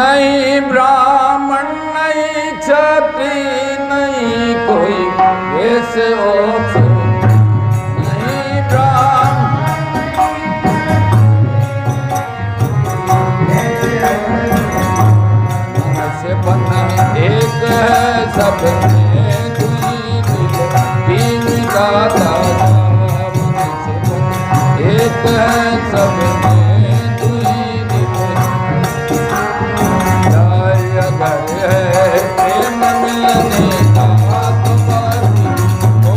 नहीं ब्राह्मण नहीं क्षत्रिय नहीं कोई वैसे ओछो नहीं ब्राह्मण से बंधन एक है सब में दुई दिल तीन दाता से बंधन एक है सब में दुई दिल प्रेम मिलने का तुम्हारी वो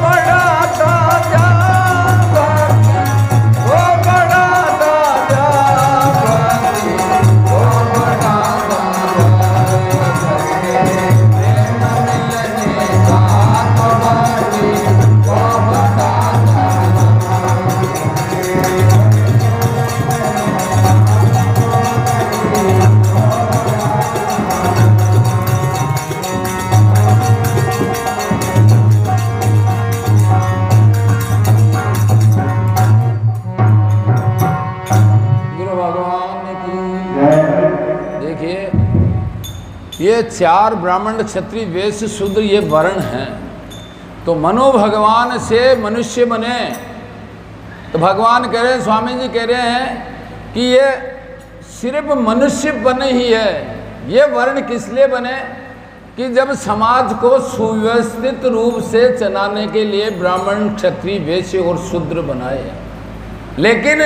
बड़ा ये चार ब्राह्मण क्षत्रिय वैश्य शूद्र ये वर्ण हैं। तो मनो भगवान से मनुष्य बने तो भगवान कह रहे हैं, स्वामी जी कह रहे हैं कि ये सिर्फ मनुष्य बने ही है। ये वर्ण किस लिए बने कि जब समाज को सुव्यवस्थित रूप से चलाने के लिए ब्राह्मण क्षत्रिय वैश्य और शूद्र बनाए। लेकिन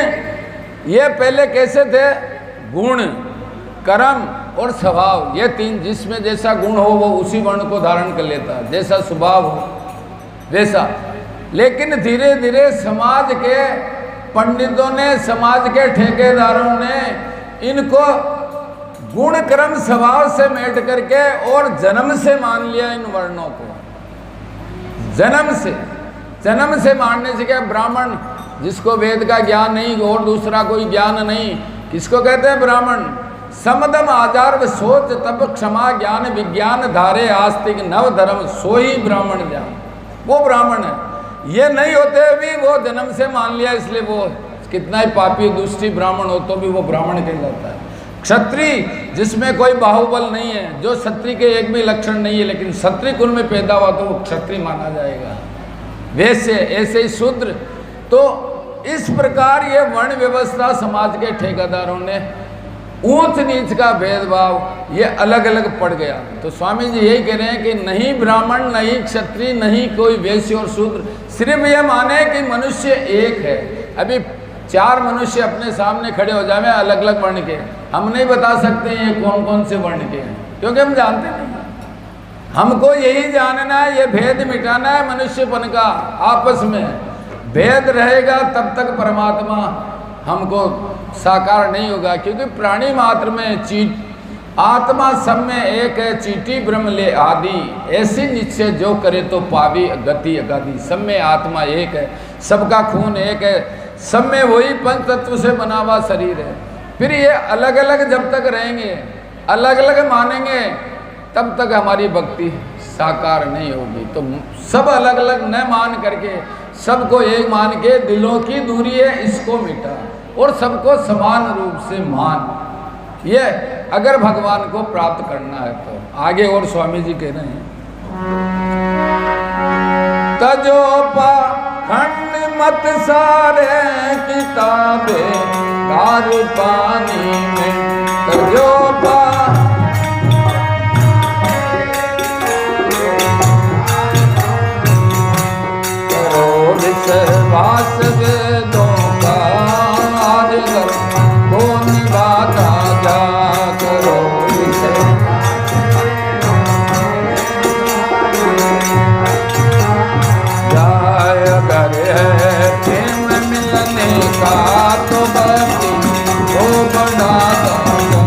ये पहले कैसे थे? गुण कर्म और स्वभाव, ये तीन, जिसमें जैसा गुण हो वो उसी वर्ण को धारण कर लेता है, जैसा स्वभाव हो वैसा। लेकिन धीरे धीरे समाज के पंडितों ने, समाज के ठेकेदारों ने इनको गुण कर्म स्वभाव से मेट करके और जन्म से मान लिया इन वर्णों को। जन्म से मानने से क्या, ब्राह्मण जिसको वेद का ज्ञान नहीं और दूसरा कोई ज्ञान नहीं, किसको कहते हैं ब्राह्मण? समदम आचार व सोच तप क्षमा ज्ञान विज्ञान धारे आस्तिक नव धर्म सोही ब्राह्मण ज्ञान, वो ब्राह्मण है। ये नहीं होते भी वो जन्म से मान लिया, इसलिए वो कितना ही पापी दुष्टी ब्राह्मण हो तो भी वो ब्राह्मण कहलाता है। क्षत्रिय जिसमें कोई बाहुबल नहीं है, जो क्षत्रिय के एक भी लक्षण नहीं है, लेकिन क्षत्रिय कुल में पैदा हुआ तो वो क्षत्रिय माना जाएगा। वैसे ऐसे ही शूद्र। तो इस प्रकार ये वर्ण व्यवस्था समाज के ठेकेदारों ने ऊंच नीच का भेदभाव ये अलग अलग पड़ गया। तो स्वामी जी यही कह रहे हैं कि नहीं ब्राह्मण नहीं क्षत्रिय नहीं कोई वैश्य और शूद्र, सिर्फ ये माने कि मनुष्य एक है। अभी चार मनुष्य अपने सामने खड़े हो जाए अलग अलग वर्ण के, हम नहीं बता सकते ये कौन कौन से वर्ण के हैं, क्योंकि हम जानते नहीं। हमको यही जानना है, ये भेद मिटाना है मनुष्यपन का। आपस में भेद रहेगा तब तक परमात्मा हमको साकार नहीं होगा, क्योंकि प्राणी मात्र में आत्मा सब में एक है, चीटी ब्रह्म ले आदि ऐसी निश्चय जो करे तो पावी गति अगाधी। सब में आत्मा एक है, सबका खून एक है, सब में वही पंच तत्व से बना हुआ शरीर है। फिर ये अलग अलग जब तक रहेंगे, अलग अलग मानेंगे, तब तक हमारी भक्ति साकार नहीं होगी। तो सब अलग अलग न मान करके सबको एक मान के दिलों की दूरी है इसको मिटा और सबको समान रूप से मान। ये अगर भगवान को प्राप्त करना है तो आगे और स्वामी जी कह रहे हैं, तजो पाखंड मत सारे किताबे दारू पानी में, तजो वास वेदों का आदर को निभाता जा करो इसे। जाय अगर है प्रेम मिलने का तो भक्ति को बढ़ाता जा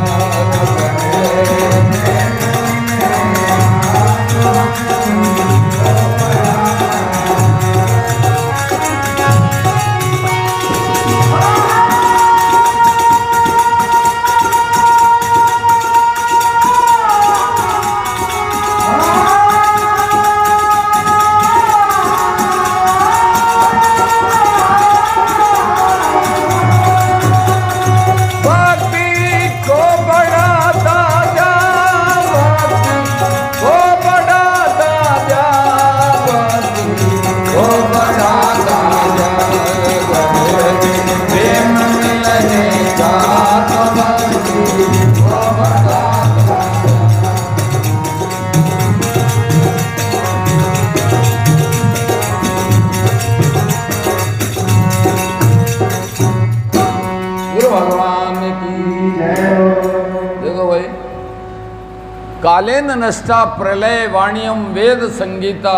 कालेन नष्टा प्रलय वाणियम वेद संगीता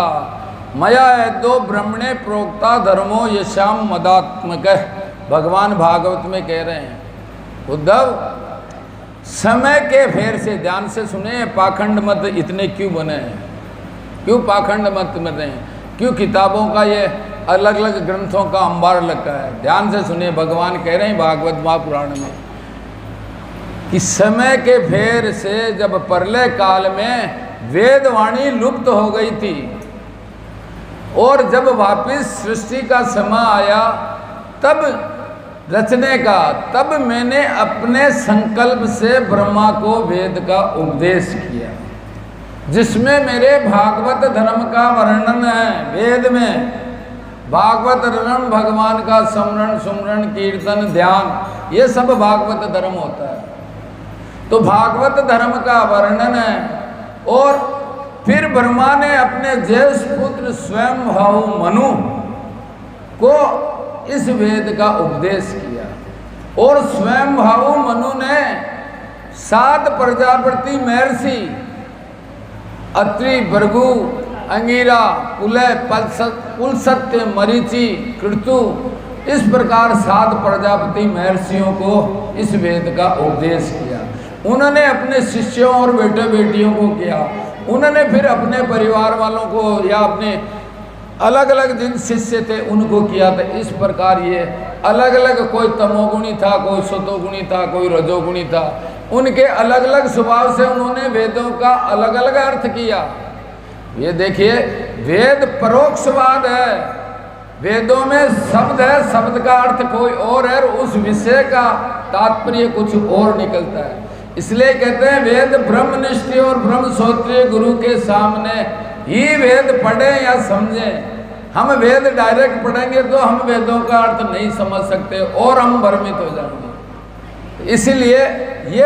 मया दो ब्रह्मणे प्रोक्ता धर्मो यशाम मदात्मक। भगवान भागवत में कह रहे हैं, उद्धव समय के फेर से, ध्यान से सुने, पाखंड मत इतने क्यों बने हैं, क्यों पाखंड मत बने हैं, क्यों किताबों का ये अलग अलग ग्रंथों का अंबार लगा है। ध्यान से सुनिए, भगवान कह रहे हैं भागवत महापुराण में कि समय के फेर से जब प्रलय काल में वेदवाणी लुप्त हो गई थी और जब वापस सृष्टि का समय आया तब रचने का, तब मैंने अपने संकल्प से ब्रह्मा को वेद का उपदेश किया, जिसमें मेरे भागवत धर्म का वर्णन है। वेद में भागवत धर्म भगवान का स्मरण सुमरण कीर्तन ध्यान, ये सब भागवत धर्म होता है। तो भागवत धर्म का वर्णन है। और फिर ब्रह्मा ने अपने ज्येष्ठ पुत्र स्वयंभाव मनु को इस वेद का उपदेश किया और स्वयंभाव मनु ने 7 प्रजापति महर्षि अत्रि, भृगु, अंगिरा, पुलह, पुलसत्य, मरीचि, कृतु, इस प्रकार 7 प्रजापति महर्षियों को इस वेद का उपदेश किया। उन्होंने अपने शिष्यों और बेटे बेटियों को किया, उन्होंने फिर अपने परिवार वालों को या अपने अलग अलग जिन शिष्य थे उनको किया था। इस प्रकार ये अलग अलग, कोई तमोगुणी था, कोई सतोगुणी था, कोई रजोगुणी था, उनके अलग अलग स्वभाव से उन्होंने वेदों का अलग अलग अर्थ किया। ये देखिए, वेद परोक्षवाद है, वेदों में शब्द है, शब्द का अर्थ कोई और है, उस विषय का तात्पर्य कुछ और निकलता है। इसलिए कहते हैं वेद ब्रह्मनिष्ठ और ब्रह्मश्रोत्रिय गुरु के सामने ही वेद पढ़ें या समझें। हम वेद डायरेक्ट पढ़ेंगे तो हम वेदों का अर्थ नहीं समझ सकते और हम भ्रमित हो जाएंगे। इसलिए ये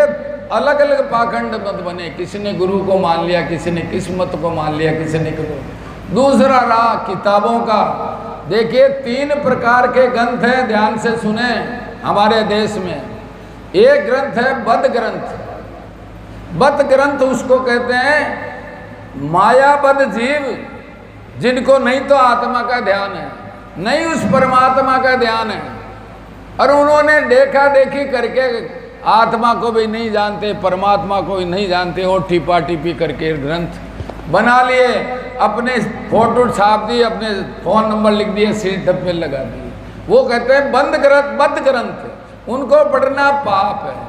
अलग अलग पाखंड मत बने, किसी ने गुरु को मान लिया, किसी ने किस मत को मान लिया, किसी ने दूसरा रहा किताबों का। देखिए 3 प्रकार के ग्रंथ हैं, ध्यान से सुने हमारे देश में। एक ग्रंथ है बद ग्रंथ। बद ग्रंथ उसको कहते हैं मायाबद्ध जीव, जिनको नहीं तो आत्मा का ध्यान है, नहीं उस परमात्मा का ध्यान है, और उन्होंने देखा देखी करके आत्मा को भी नहीं जानते, परमात्मा को भी नहीं जानते, और टिपा टिपी करके ग्रंथ बना लिए, अपने फोटो छाप दिए, अपने फोन नंबर लिख दिए, सीट डब्बे लगा दिए। वो कहते हैं बंद ग्रंथ, बद्ध ग्रंथ, उनको पढ़ना पाप है।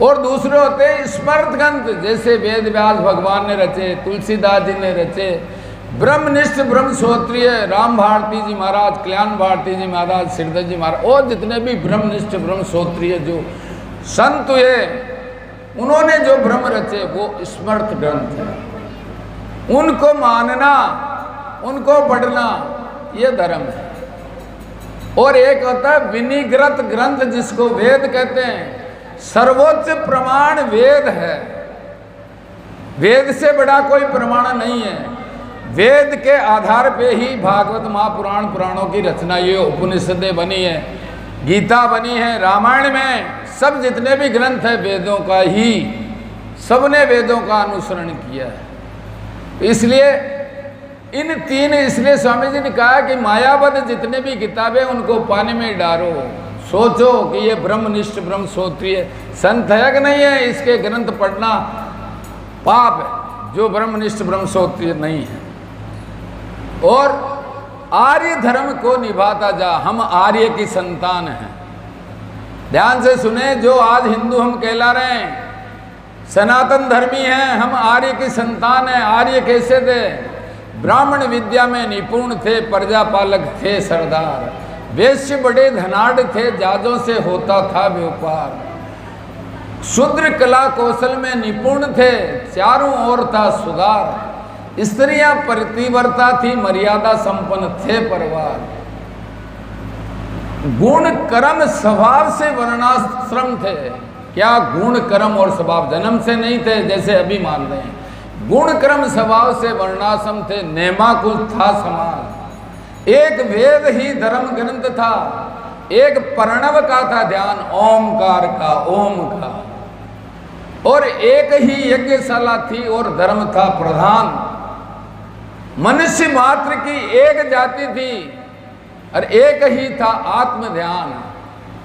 और दूसरे होते हैं स्मृत ग्रंथ, जैसे वेद व्यास भगवान ने रचे, तुलसीदास जी ने रचे, ब्रह्मनिष्ठ ब्रह्मश्रोत्रिय राम भारती जी महाराज, कल्याण भारती जी महाराज, सिरदत्त जी महाराज, और जितने भी ब्रह्मनिष्ठ ब्रह्मश्रोत्रिय जो संत हुए, उन्होंने जो ब्रह्म रचे वो स्मृत ग्रंथ है। उनको मानना, उनको पढ़ना, ये धर्म है। और एक होता है विनिग्रत ग्रंथ, जिसको वेद कहते हैं। सर्वोच्च प्रमाण वेद है, वेद से बड़ा कोई प्रमाण नहीं है। वेद के आधार पे ही भागवत महापुराण, पुराणों की रचना, ये उपनिषदें बनी है, गीता बनी है, रामायण में सब जितने भी ग्रंथ हैं वेदों का ही, सबने वेदों का अनुसरण किया है। इसलिए इन 3, इसलिए स्वामी जी ने कहा कि मायाबद्ध जितने भी किताबें उनको पानी में डालो, सोचो कि ये ब्रह्मनिष्ठ ब्रह्मश्रोत्रिय संत है कि नहीं है, इसके ग्रंथ पढ़ना पाप है जो ब्रह्मनिष्ठ ब्रह्मश्रोत्रिय नहीं है। और आर्य धर्म को निभाता जा, हम आर्य की संतान हैं। ध्यान से सुने, जो आज हिंदू हम कहला रहे हैं, सनातन धर्मी हैं, हम आर्य की संतान हैं। आर्य कैसे थे? ब्राह्मण विद्या में निपुण थे, प्रजापालक थे सरदार, वैश्य बड़े धनाढ़ थे, जाजों से होता था व्यापार, शूद्र कला कौशल में निपुण थे, चारों ओर था सुधार, स्त्रियां प्रतिवर्ता थी, मर्यादा संपन्न थे परिवार, गुण कर्म स्वभाव से वर्णाश्रम थे। क्या गुण कर्म और स्वभाव जन्म से नहीं थे जैसे अभी मान रहे हैं, गुण कर्म स्वभाव से वर्णाश्रम थे, नेमाकुल था समाज। एक वेद ही धर्म ग्रंथ था, एक प्रणव का था ध्यान, ओमकार का, ओम का। और एक ही यज्ञशाला थी और धर्म था प्रधान। मनुष्य मात्र की एक जाति थी और एक ही था आत्म ध्यान।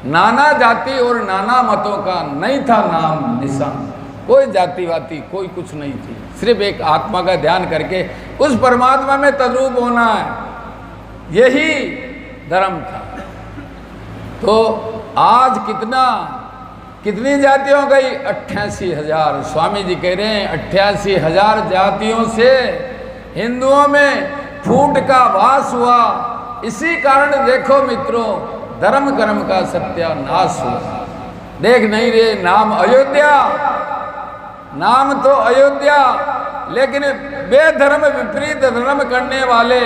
नाना जाति और नाना मतों का नहीं था नाम निशान। कोई जाति वाती कोई कुछ नहीं थी, सिर्फ एक आत्मा का ध्यान करके उस परमात्मा में तद्रूप होना है, यही धर्म था। तो आज कितनी जातियां हो गई? 88,000। स्वामी जी कह रहे हैं 88,000 जातियों से हिंदुओं में फूट का वास हुआ। इसी कारण देखो मित्रों, धर्म कर्म का सत्यानाश हुआ। देख नहीं रे, नाम अयोध्या, नाम तो अयोध्या, लेकिन बेधर्म विपरीत धर्म करने वाले,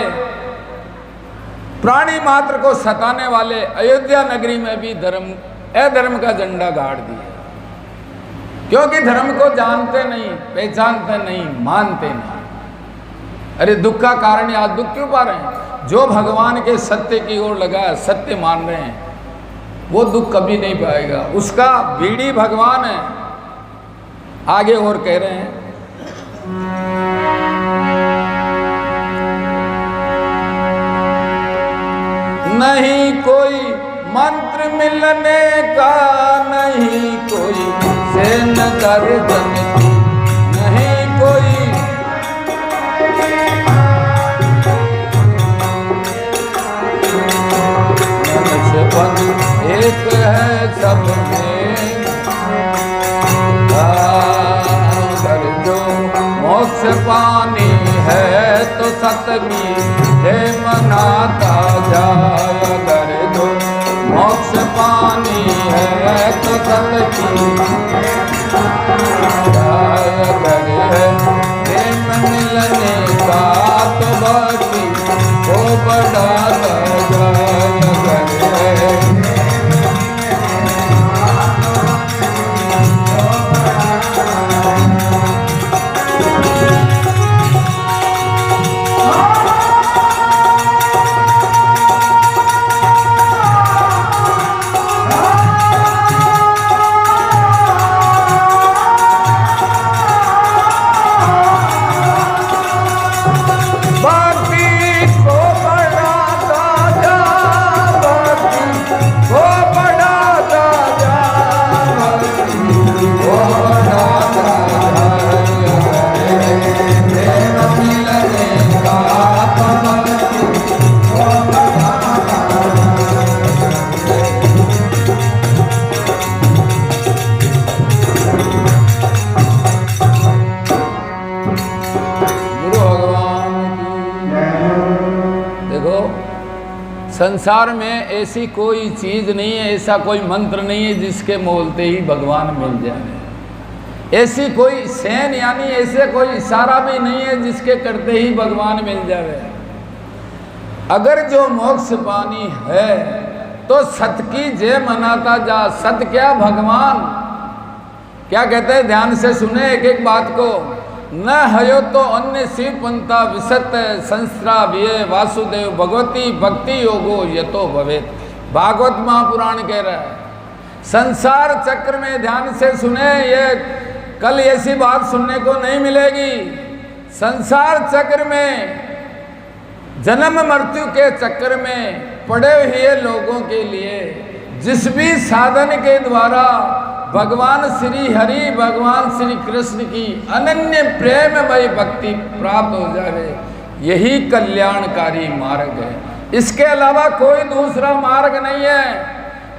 प्राणी मात्र को सताने वाले अयोध्या नगरी में भी अधर्म का झंडा गाड़ दिया। क्योंकि धर्म को जानते नहीं, पहचानते नहीं, मानते नहीं। अरे दुख का कारण आज दुख क्यों पा रहे हैं? जो भगवान के सत्य की ओर लगा, सत्य मान रहे हैं, वो दुख कभी नहीं पाएगा। उसका बीड़ी भगवान है। आगे और कह रहे हैं, नहीं कोई मंत्र मिलने का, नहीं कोई सेन गर्दन की, नहीं कोई मनुष्य पद एक है सब में, अगर जो मोक्ष पानी है तो सतमी हे मनाता जाय। अगर जो मोक्ष पानी है तो सतमी जाय। अगर है प्रेम मिलने का तो बाकी को बढ़ाता जाय। अगर है संसार में ऐसी कोई चीज नहीं है, ऐसा कोई मंत्र नहीं है जिसके बोलते ही भगवान मिल जाए। ऐसी कोई सेन यानी ऐसे कोई इशारा भी नहीं है जिसके करते ही भगवान मिल जाए। अगर जो मोक्ष पानी है तो सत की जय मनाता जा। सत क्या? भगवान। क्या कहते हैं? ध्यान से सुने एक एक बात को। न हयो तो अन्य शिव पंथा विसत संस्राव्ये वासुदेव भगवती भक्ति योगो यतो भवेत। भागवत महापुराण कह रहा है। संसार चक्र में ध्यान से सुने, ये कल ऐसी बात सुनने को नहीं मिलेगी। संसार चक्र में, जन्म मृत्यु के चक्र में पड़े हुए लोगों के लिए जिस भी साधन के द्वारा भगवान श्री हरि, भगवान श्री कृष्ण की अनन्य प्रेममय भक्ति प्राप्त हो जाए, यही कल्याणकारी मार्ग है। इसके अलावा कोई दूसरा मार्ग नहीं है।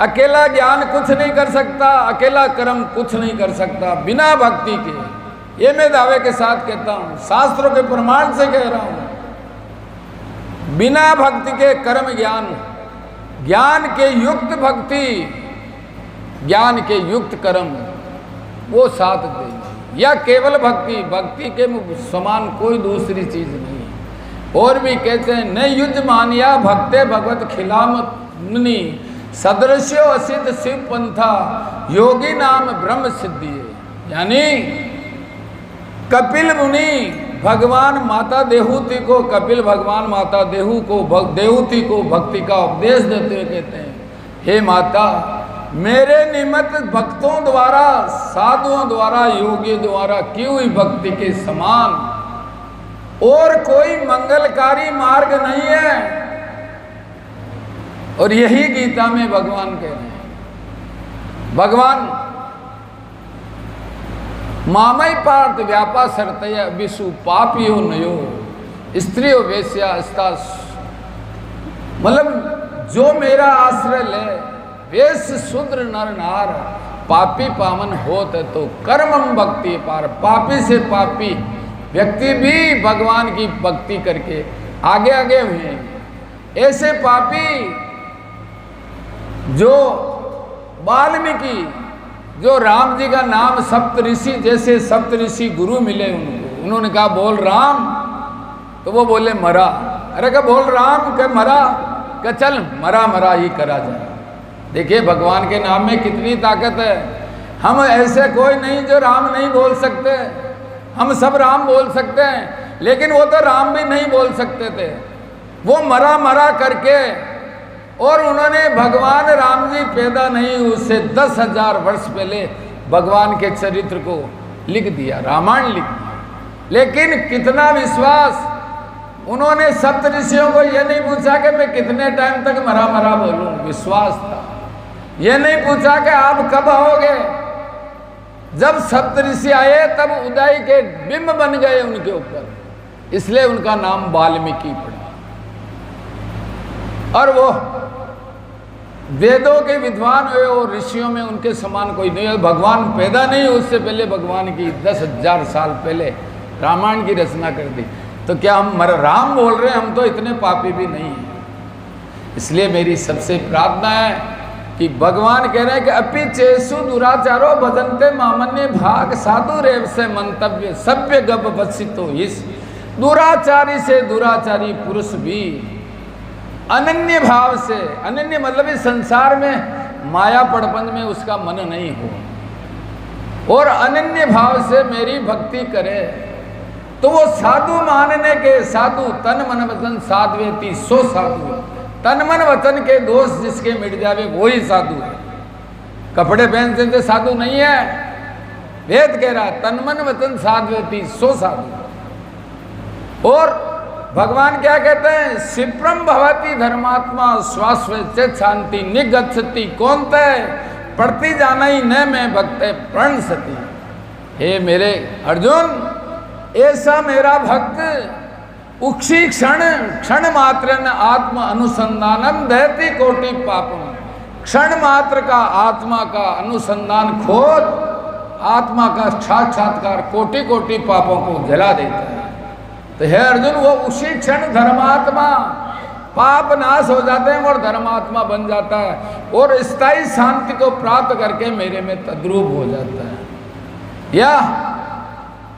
अकेला ज्ञान कुछ नहीं कर सकता, अकेला कर्म कुछ नहीं कर सकता बिना भक्ति के। ये मैं दावे के साथ कहता हूँ, शास्त्रों के प्रमाण से कह रहा हूँ। बिना भक्ति के कर्म ज्ञान, ज्ञान के युक्त भक्ति, ज्ञान के युक्त कर्म, वो साथ देंगे। या केवल भक्ति, भक्ति के समान कोई दूसरी चीज नहीं। और भी कहते हैं, न युज मानिया भक्ते भगवत खिलामनि, सदृश्यो असिद्ध शिव पंथा, योगी नाम ब्रह्म सिद्धि है। यानी कपिल मुनि भगवान माता देहूति को, कपिल भगवान माता देहूति को भक्ति का उपदेश देते हुए कहते हैं, हे माता, मेरे निमित्त भक्तों द्वारा, साधुओं द्वारा, योगियों द्वारा की हुई भक्ति के समान और कोई मंगलकारी मार्ग नहीं है। और यही गीता में भगवान कह रहे हैं। भगवान मामई पार्थ व्यापा सरतया विषु पापियो नयो स्त्रियो वेश्या मतलब जो मेरा आश्रय ले वेश्य शूद्र नर नार पापी पावन होत है तो कर्मम भक्ति पार। पापी से पापी व्यक्ति भी भगवान की भक्ति करके आगे आगे हुए। ऐसे पापी जो वाल्मीकि, जो राम जी का नाम सप्त ऋषि, जैसे सप्त ऋषि गुरु मिले उनको, उन्होंने कहा बोल राम, तो वो बोले मरा। अरे क्या बोल राम, क्या मरा, क्या चल मरा मरा ही करा जाए। देखिए भगवान के नाम में कितनी ताकत है। हम ऐसे कोई नहीं जो राम नहीं बोल सकते, हम सब राम बोल सकते हैं, लेकिन वो तो राम भी नहीं बोल सकते थे। वो मरा मरा करके, और उन्होंने भगवान राम जी पैदा नहीं उससे 10,000 वर्ष पहले भगवान के चरित्र को लिख दिया, रामायण लिख दिया। लेकिन कितना विश्वास, उन्होंने सप्त ऋषियों को यह नहीं पूछा कि मैं कितने टाइम तक मरा मरा बोलूं, विश्वास था। यह नहीं पूछा कि आप कब आओगे। जब सप्त ऋषि आए तब उदय के बिंब बन गए उनके ऊपर, इसलिए उनका नाम वाल्मीकि पड़ा। और वो वेदों के विद्वान हुए और ऋषियों में उनके समान कोई नहीं है। भगवान पैदा नहीं उससे पहले भगवान की 10,000 साल पहले रामायण की रचना कर दी। तो क्या हम राम बोल रहे हैं, हम तो इतने पापी भी नहीं हैं। इसलिए मेरी सबसे प्रार्थना है कि भगवान कह रहे हैं कि अपि चेसु दुराचारो भजन्ते मामन्य भाग साधु रेव से मंतव्य सभ्य गप बसितो इस। दुराचारी से दुराचारी पुरुष भी अनन्य भाव से, अनन्य मतलब इस संसार में माया पड़पन में उसका मन नहीं हो, और अनन्य भाव से मेरी भक्ति करे तो वो साधु मानने के, साधु तन मन वचन साधवेति सो साधु। तन मन वचन के दोष जिसके मिट जावे वो ही साधु है। कपड़े पहनते थे साधु नहीं है। वेद कह रहा तन मन वचन साधवेति सो साधु। और भगवान क्या कहते हैं, क्षिप्रम भवति धर्मात्मा स्वास्वच शांति निगच्छति कौनते प्रति जाना ही न मैं भक्ते प्रण सती। हे मेरे अर्जुन, ऐसा मेरा भक्त उक्षी क्षण क्षण मात्र आत्म अनुसंधानम दहती कोटि पापम। क्षण मात्र का आत्मा का अनुसंधान खोज, आत्मा का साक्षात्कार कोटि कोटि पापों को जला देता है। तो हे अर्जुन, वो उसी क्षण धर्मात्मा, पाप नाश हो जाते हैं और धर्मात्मा बन जाता है और स्थायी शांति को प्राप्त करके मेरे में तद्रूप हो जाता है, या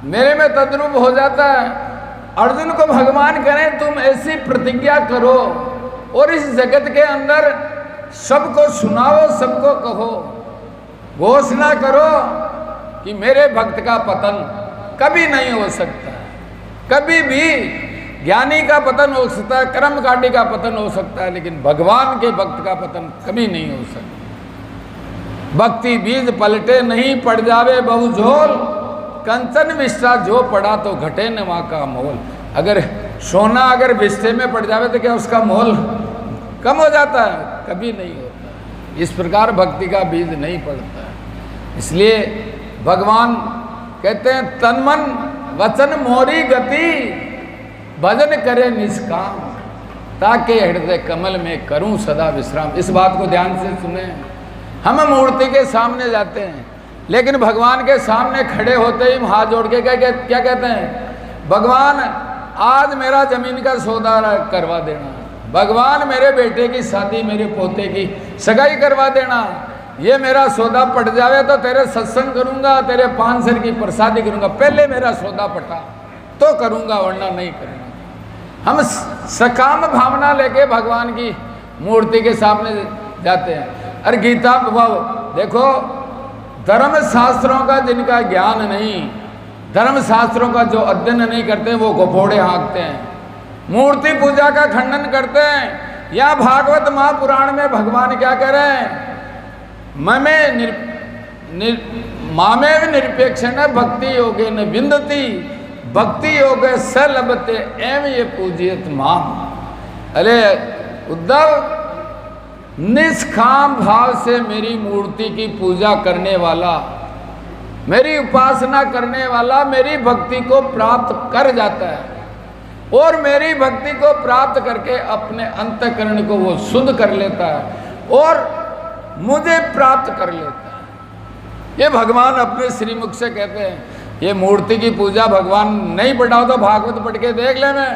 मेरे में तद्रूप हो जाता है। अर्जुन को भगवान करें तुम ऐसी प्रतिज्ञा करो और इस जगत के अंदर सबको सुनाओ, सबको कहो, घोषणा करो कि मेरे भक्त का पतन कभी नहीं हो सकता। कभी भी ज्ञानी का पतन हो सकता है, कर्मकांडी का पतन हो सकता है, लेकिन भगवान के भक्त का पतन कभी नहीं हो सकता। भक्ति बीज पलटे नहीं पड़ जावे बहुझोल, कंचन विष्ठा जो पड़ा तो घटे न वहाँ का मोल। अगर सोना अगर विष्ठे में पड़ जावे तो क्या उसका मोल कम हो जाता है? कभी नहीं होता। इस प्रकार भक्ति का बीज नहीं पड़ता है। इसलिए भगवान कहते हैं तन मन वचन मोरी गति भजन करे निष्काम, ताकि हृदय कमल में करूं सदा विश्राम। इस बात को ध्यान से सुने। हम मूर्ति के सामने जाते हैं, लेकिन भगवान के सामने खड़े होते ही हाथ जोड़ के क्या कहते हैं, भगवान आज मेरा जमीन का सौदा करवा देना, भगवान मेरे बेटे की शादी, मेरे पोते की सगाई करवा देना, ये मेरा सौदा पट जावे तो तेरे सत्संग करूंगा, तेरे 5 सर की प्रसादी करूंगा, पहले मेरा सौदा पटा तो करूंगा वरना नहीं करूंगा। हम सकाम भावना लेके भगवान की मूर्ति के सामने जाते हैं। अरे गीता देखो, धर्म शास्त्रों का जिनका ज्ञान नहीं, धर्म शास्त्रों का जो अध्ययन नहीं करते वो घोड़े हाँकते हैं, मूर्ति पूजा का खंडन करते हैं। या भागवत महापुराण में भगवान क्या कह रहे हैं, मामेव निरपेक्षण भक्ति योगे न विंदती भक्ति योग स लभते एवं ये पूजियत माम। अरे उद्धव, निष्काम भाव से मेरी मूर्ति की पूजा करने वाला, मेरी उपासना करने वाला मेरी भक्ति को प्राप्त कर जाता है, और मेरी भक्ति को प्राप्त करके अपने अंतःकरण को वो शुद्ध कर लेता है और मुझे प्राप्त कर लेता है। ये भगवान अपने श्रीमुख से कहते हैं। ये मूर्ति की पूजा भगवान नहीं पढ़ाओ तो भागवत पढ़ के देख ले। मैं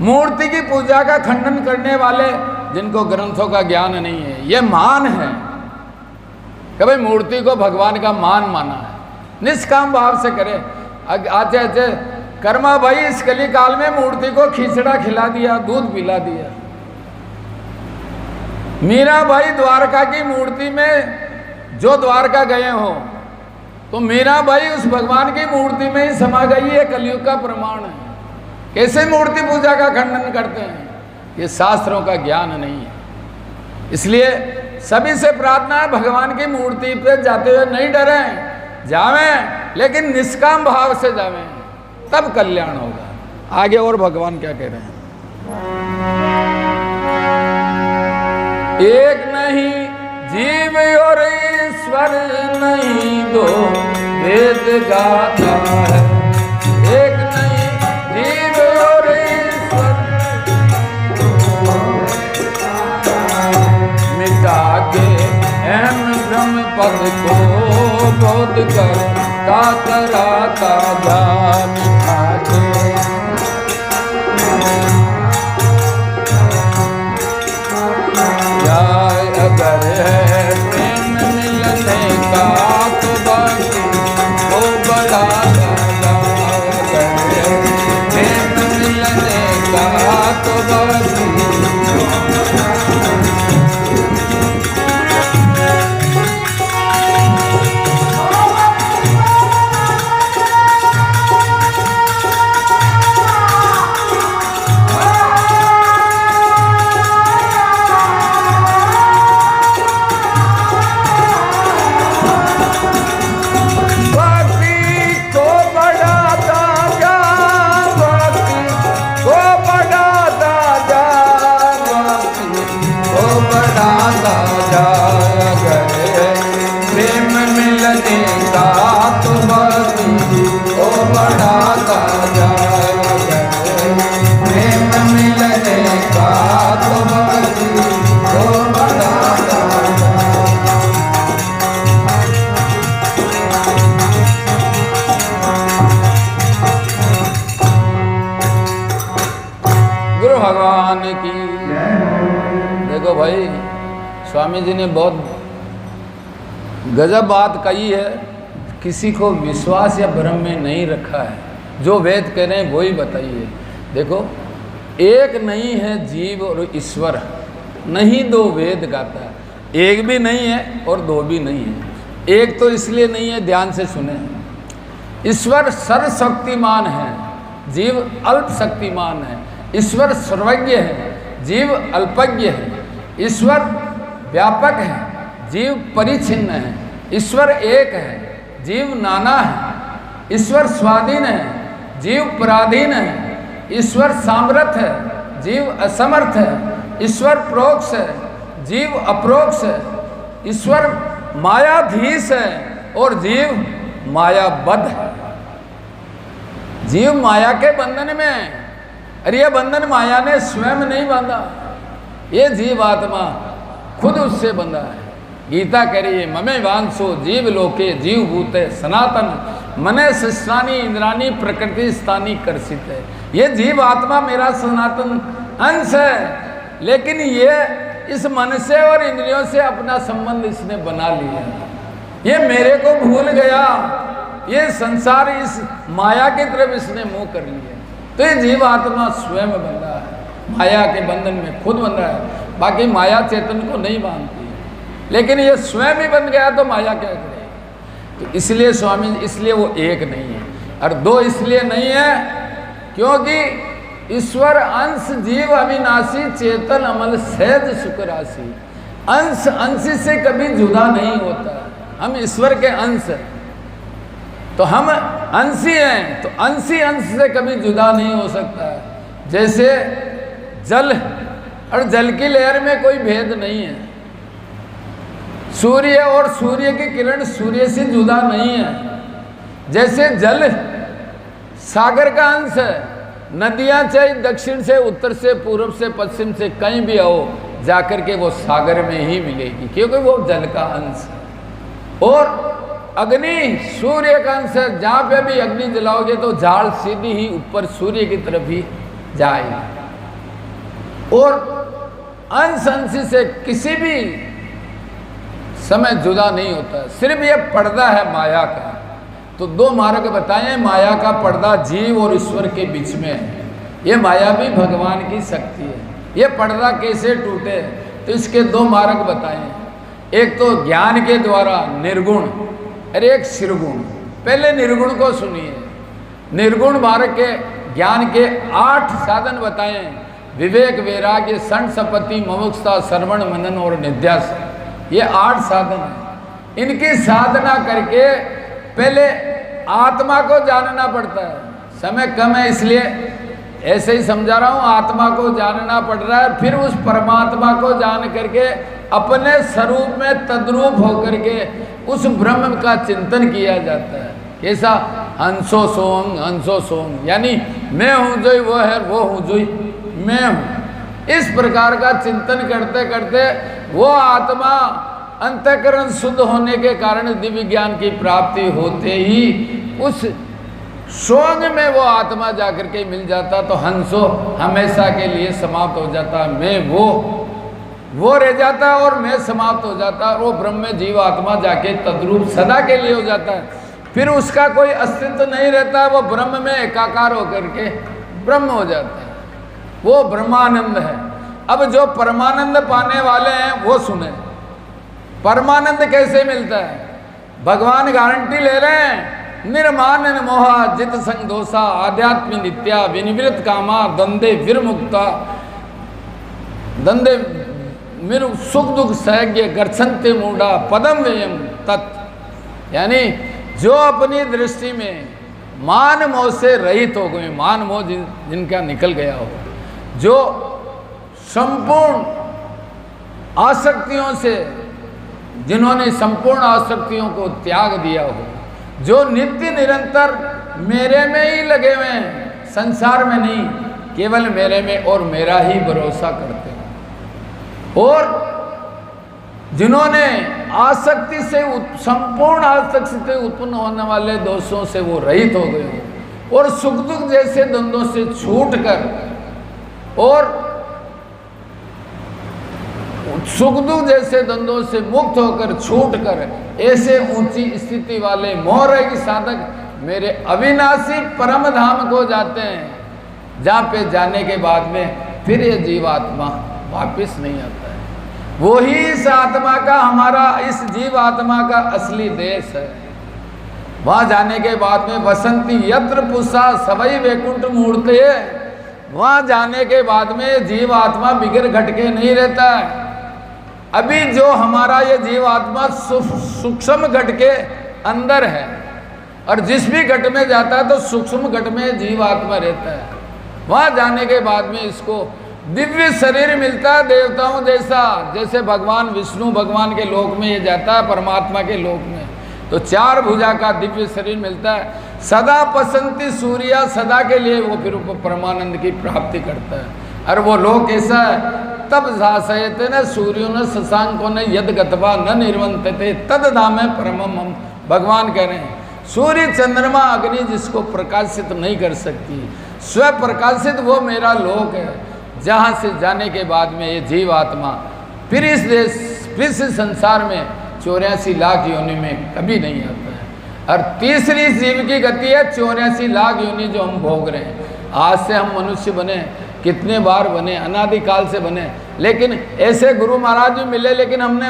मूर्ति की पूजा का खंडन करने वाले जिनको ग्रंथों का ज्ञान नहीं है, ये मान है कि भाई मूर्ति को भगवान का मान माना है, निष्काम भाव से करे। आचे आचे कर्मा भाई इस कली काल में मूर्ति को खिचड़ा खिला दिया, दूध पिला दिया। मीरा भाई द्वारका की मूर्ति में, जो द्वारका गए हो तो मीरा भाई उस भगवान की मूर्ति में ही समा गई है, कलयुग का प्रमाण है। कैसे मूर्ति पूजा का खंडन करते हैं? ये शास्त्रों का ज्ञान नहीं है। इसलिए सभी से प्रार्थना है, भगवान की मूर्ति पे जाते हुए नहीं डरें, जावें लेकिन निष्काम भाव से जावें, तब कल्याण होगा। आगे और भगवान क्या कह रहे हैं? एक नहीं जीव और ईश्वर नहीं, दो वेद गाथा है। एक नहीं जीव और ईश्वर, मिटा के अहम ब्रह्म पद को बोध कर तातराता जा मिटा के। अगर है प्रेम मिलने का तो बाकी वो बड़ा दादा। अगर है प्रेम मिलने का तो बाकी भगवान की। देखो भाई, स्वामी जी ने बहुत गजब बात कही है। किसी को विश्वास या भ्रम में नहीं रखा है, जो वेद कह रहे हैं वही बताइए। देखो, एक नहीं है जीव और ईश्वर, नहीं दो वेद गाता है। एक भी नहीं है और दो भी नहीं है। एक तो इसलिए नहीं है, ध्यान से सुने, ईश्वर सर्वशक्तिमान है, जीव अल्प शक्तिमान है। ईश्वर सर्वज्ञ है, जीव अल्पज्ञ है। ईश्वर व्यापक है, जीव परिच्छिन्न है। ईश्वर एक है, जीव नाना है। ईश्वर स्वाधीन है, जीव पराधीन है। ईश्वर सामर्थ्य है, जीव असमर्थ है। ईश्वर प्रोक्ष है, जीव अप्रोक्ष है। ईश्वर मायाधीश है और जीव मायाबद्ध है। जीव माया के बंधन में है। अरे ये बंधन माया ने स्वयं नहीं बांधा, ये जीव आत्मा खुद उससे बंधा है। गीता कह रही है, ममे वांसो जीव लोके जीव भूते सनातन मने शिष्टानी इंद्रानी प्रकृति स्थानी कर्षित है। ये जीव आत्मा मेरा सनातन अंश है, लेकिन ये इस मन से और इंद्रियों से अपना संबंध इसने बना लिया। ये मेरे को भूल गया, ये संसार इस माया की तरफ इसने मुंह कर लिया। तो ये जीव आत्मा स्वयं बंधा है, माया के बंधन में खुद बंधा है। बाकी माया चेतन को नहीं बांधती है, लेकिन ये स्वयं ही बन गया तो माया क्या करेगी? तो इसलिए स्वामी, इसलिए वो एक नहीं है। और दो इसलिए नहीं है क्योंकि ईश्वर अंश जीव अविनाशी चेतन अमल सहज सुख राशि। अंश अंश से कभी जुदा नहीं होता। हम ईश्वर के अंश हैं, तो हम अंशी हैं, तो अंशी अंश से कभी जुदा नहीं हो सकता है। जैसे जल और जल की लहर में कोई भेद नहीं है। सूर्य और सूर्य की किरण सूर्य से जुदा नहीं है। जैसे जल सागर का अंश है, नदियां चाहे दक्षिण से, उत्तर से, पूर्व से, पश्चिम से कहीं भी आओ, जाकर के वो सागर में ही मिलेगी, क्योंकि वो जल का अंश है। और अग्नि सूर्य का अंश है, जहाँ पे भी अग्नि जलाओगे तो झाड़ सीधी ही ऊपर सूर्य की तरफ ही जाएगी। और अंश अंश से किसी भी समय जुदा नहीं होता। सिर्फ ये पर्दा है माया का। तो दो मार्ग बताए, माया का पर्दा जीव और ईश्वर के बीच में है। ये माया भी भगवान की शक्ति है। ये पर्दा कैसे टूटे, तो इसके दो मार्ग बताए। एक तो ज्ञान के द्वारा निर्गुण और एक निर्गुण। पहले निर्गुण को सुनिए। निर्गुण मार्ग के ज्ञान के 8 साधन बताए। विवेक, वैराग्य, षण संपत्ति, मुमुक्षुता, श्रवण, मनन और निध्यासन। ये 8 साधन है। इनकी साधना करके पहले आत्मा को जानना पड़ता है। समय कम है इसलिए ऐसे ही समझा रहा हूँ। आत्मा को जानना पड़ रहा है, फिर उस परमात्मा को जान करके अपने स्वरूप में तद्रूप होकर के उस ब्रह्म का चिंतन किया जाता है। कैसा? हंसो सोंग हंसो सोंग, यानी मैं हूँ जो वो है, वो हूँ जो मैं हूँ। इस प्रकार का चिंतन करते करते वो आत्मा अंतःकरण शुद्ध होने के कारण दिव्य ज्ञान की प्राप्ति होते ही उस सोंग में वो आत्मा जाकर के मिल जाता, तो हंसो हमेशा के लिए समाप्त हो जाता। मैं वो रह जाता और मैं समाप्त हो जाता। वो ब्रह्म में जीव आत्मा जाके तद्रूप सदा के लिए हो जाता है। फिर उसका कोई अस्तित्व नहीं रहता। वो ब्रह्म में एकाकार होकर के ब्रह्म हो जाता है। वो ब्रह्मानंद है। अब जो परमानंद पाने वाले हैं वो सुने, परमानंद कैसे मिलता है? भगवान गारंटी ले रहे हैं। निर्माण मोहा जित संगदोषा आध्यात्म नित्या विनिवृत कामा दंदे विरमुक्ता दंदे मिरु सुख दुख सहज्ञ गर्छन्ते मूढ़ा पदम व्ययम तत्। यानी जो अपनी दृष्टि में मान मोह से रहित हो गए, मान मोह जिनका निकल गया हो, जो संपूर्ण आसक्तियों से, जिन्होंने संपूर्ण आसक्तियों को त्याग दिया हो, जो नित्य निरंतर मेरे में ही लगे हुए हैं, संसार में नहीं, केवल मेरे में और मेरा ही भरोसा करते हैं, और जिन्होंने आसक्ति से संपूर्ण आसक्ति से उत्पन्न होने वाले दोषों से वो रहित हो गए हो, और सुख दुख जैसे द्वंद्वों से छूटकर और सुख दुख जैसे द्वंद्वों से मुक्त होकर छूटकर ऐसे ऊंची स्थिति वाले मोहरहित साधक मेरे अविनाशी परम धाम को जाते हैं, जहाँ पे जाने के बाद में फिर ये जीवात्मा वापस नहीं आता है। वही इस आत्मा का, हमारा इस जीवात्मा का असली देश है। वहाँ जाने के बाद में वसंती यत्र पुषा सवई वैकुंठ मूर्ते, वहाँ जाने के बाद में जीवात्मा बिगड़ घटके नहीं रहता है। अभी जो हमारा ये जीवात्मा सूक्ष्म घट के अंदर है, और जिस भी घट में जाता है तो सूक्ष्म घट में जीवात्मा रहता है। वहाँ जाने के बाद में इसको दिव्य शरीर मिलता है देवताओं जैसा। जैसे भगवान विष्णु भगवान के लोक में ये जाता है, परमात्मा के लोक में तो 4 भुजा का दिव्य शरीर मिलता है। सदा पसंती सूर्या, सदा के लिए वो फिर परमानंद की प्राप्ति करता है। और वो लोक ऐसा है, तब झासयते न सूर्यो न शशांको न यद गतवा न निर्वंतते तद धामे परमम। हम भगवान कह रहे हैं सूर्य चंद्रमा अग्नि जिसको प्रकाशित नहीं कर सकती, स्व प्रकाशित वो मेरा लोक है, जहाँ से जाने के बाद में ये जीव आत्मा फिर इस देश, फिर इस संसार में 84 लाख योनि में कभी नहीं आता है। और तीसरी जीव की गति है 84 लाख योनि जो हम भोग रहे हैं। आज से हम मनुष्य बने, कितने बार बने, अनादिकाल से बने, लेकिन ऐसे गुरु महाराज भी मिले, लेकिन हमने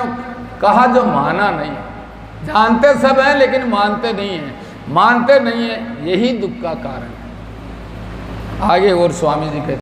कहा जो माना नहीं। जानते सब हैं लेकिन मानते नहीं हैं, मानते नहीं हैं, यही दुख का कारण है। आगे और स्वामी जी कहते